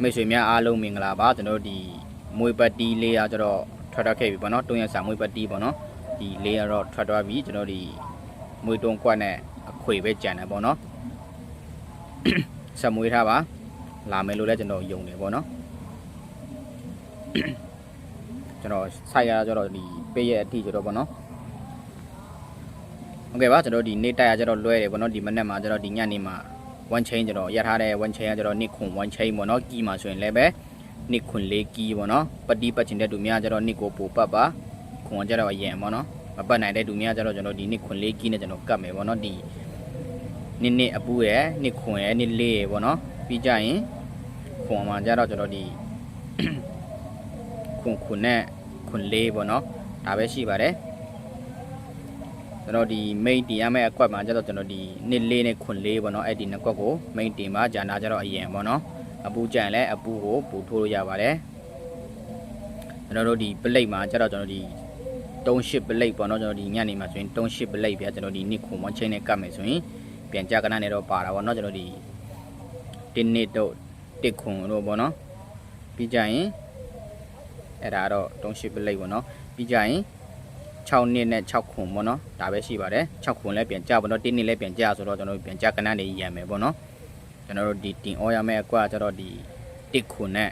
မိတ်ဆွေများအားလုံးမင်္ဂလာပါကျွန်တော်ဒီမွေပတ်တီလေးအားကျတော့ထွက်ထွက်ခဲ့ပြီပေါ့နော်တွန်းရစာမွေပတ်တီပေါ့နော်ဒီလေးအားတော့ထွက်သွားပြီကျွန်တော်ဒီမွေတုံးကွက်နဲ့အခွေပဲကြံတယ်ပေါ့နော်ဆက်မွေးထားပါလာမယ်လို့လည်းကျွန်တော်ယုံတယ်ပေါ့နော်ကျွန်တော်ဆိုင်ရကျတော့ဒီပေးရဲ့အတိကျတော့ပေါ့နော်ဟုတ်ကဲ့ပါကျွန်တော်ဒီနေ့တိုက်ရကျတော့လွဲတယ်ပေါ့နော်ဒီမနေ့မှာကျတော့ဒီညနေမှာone chain ကျွန်တော်ရထားတဲ့ one chain ကကျွန်တော်နှစ်ခွန် one chain ပေါ့နော်ကီမှာဆိုရင်လည်းပဲနှစ်ခွန်၄ကီပေါ့နော်ပတ်တီးပတ်ချင်တဲ့သူများကျတော့နှစ်ကိုပိုပတ်ပါခွန်ကျတော့အရင်ပေါ့နော်မပတ်နိုင်တဲ့သူများကျတော့ကျွန်တော်ဒီနှစ်ခွန်၄ကီနဲ့ကျွန်တော်ကတ်မယ်ပေါ့နော်ဒီနှစ်အပူးရဲ့နှစ်ခွန်ရဲ့နှစ်လေးရဲ့ပေါ့နော်ပြီးကြရင်ခွန်မှာကျတော့ကျွန်တော်ဒီခွန်နဲ့ခွန်လေးပေါ့နော်ဒါပဲရှိပါတယ်ကျွန်တော်ဒီ main တင်ရမယ့်အကွက်မှာကျတော့ကျွန်တော်ဒီနှစ်လေးနဲ့ခွန်လေးပေါ့နော်အဲ့ဒီနှစ်ကွက်ကို main တင်မှာဂျာနာကျတော့အရင်ပေါ့နော်အပူကြံလဲအပူကိုပူထိုးလို့ရပါတယ်ကျွန်တော်တို့ဒီပလိတ်မှာကျတော့ကျွန်တော်ဒီ38ပလိတ်ပေါ့နော်ကျွန်တော်ဒီညနေမှာဆိုရင်38ပလိတ်ပြကျွန်တော်ဒီနှစ်ခွန်1ချိန်နဲ့ကတ်မယ်ဆိုရင်ပြန်ကြကနနဲ့တော့ပါတာပေါ့နော်ကျွန်တော်ဒီ1နှစ်တော့1ခွန်တို့ပေါ့နော်ပြီးကြရင်အဲ့ဒါတော့38ပလိတ်ပေါ့နော်ပြီးကြရင်6နှစ်နဲ့6ခွန်ပေါ့နော်ဒါပဲရှိပါတယ်6ခွန်လည်းပြန်ကြပေါ့နော်1နှစ်လည်းပြန်ကြဆိုတော့ကျွန်တော်ပြန်ကြကနနေရံမယ်ပေါ့နော်ကျွန်တော်တို့ဒီတင်အော်ရမယ့်အကွက်ကျတော့ဒီ1ခွန်နဲ့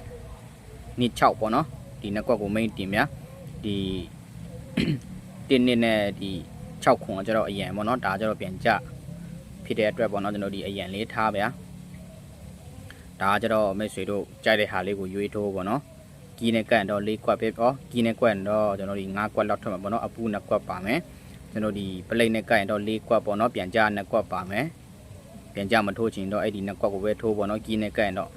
နှစ်6ပေါ့နော်ဒီနှစ်ကွက်ကို main တင်များဒီ1နှစ်နဲ့ဒီ6ခွန်ကကျတော့အရန်ပေါ့နော်ဒါကျတော့ပြန်ကြဖြစ်တဲ့အတွက်ပေါ့နော်ကျွန်တော်ဒီအရန်လေးထားဗျာဒါကျတော့မိတ်ဆွေတို့ကြိုက်တဲ့ဟာလေးကိုရွေးထိုးပေါ့နော်ကီးနဲ့ကန်တော့4ကွက်ပဲပေါ့ကီးနဲ့ကွက်တော့ကျွန်တော်ဒီ5ကွက်လောက်ထွက်မှာပေါ့နော်အပူ2ကွက်ပါမယ်ကျွန်တော်ဒီပလိတ်နဲ့ကန်တော့4ကွက်ပေါ့နော်ပြန်ကြ2ကွက်ပါမယ်ပြန်ကြမထိုးချင်တော့အဲ့ဒီ2ကွက်ကိုပဲထိုးပေါ့နော်ကီးနဲ့ကန်တော့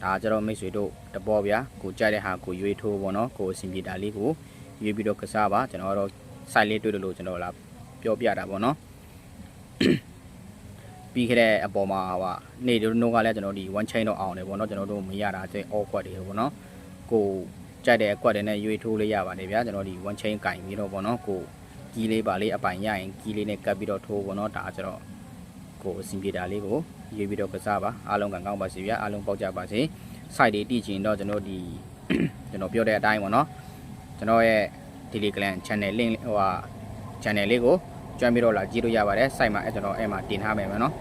ဒါကျတော့မိတ်ဆွေတို့တပေါ်ဗျာကိုကြိုက်တဲ့ဟာကိုရွေးထိုးပေါ့နော်ကိုအဆင်ပြေတာလေးကိုရွေးပြီးတော့ကစားပါကျွန်တော်တော့ site လေးတွေ့လို့ကျွန်တော်လာပြောပြတာပေါ့နော်ပြီးခဲ့တဲ့အပေါ်မှာဟာနေတို့ကလည်းကျွန်တော်ဒီ one chain တော့အောင်တယ်ပေါ့နော်ကျွန်တော်တို့မရတာတဲ့ all ကွက်တွေပေါ့နော်ကိုကြိုက်တဲ့အကွက်တွေနဲ့ရွေးထိုးလေးရပါတယ်ဗျာကျွန်တော်ဒီ one chain ကင်ပြီးတော့ပေါ့နော်ကိုကီးလေးပါလေးအပိုင်ရရင်ကီးလေးနဲ့ကပ်ပြီးတော့ထိုးပေါ့နော်ဒါကျတော့ကိုအဆင်ပြေတာလေးကိုရွေးပြီးတော့ကစားပါအားလုံးကကောင်းပါစေဗျာအားလုံးပေါက်ကြပါစေ site တွေတည်ချင်တော့ကျွန်တော်ဒီကျွန်တော်ပြောတဲ့အတိုင်းပေါ့နော်ကျွန်တော်ရဲ့ Telegram channel link channel လေးကိုကျွမ်းပြီးတော့လာကြည့်လို့ရပါတယ် site မှာကျွန်တော်အဲ့မှာတင်ထားမယ်ပေါ့နော်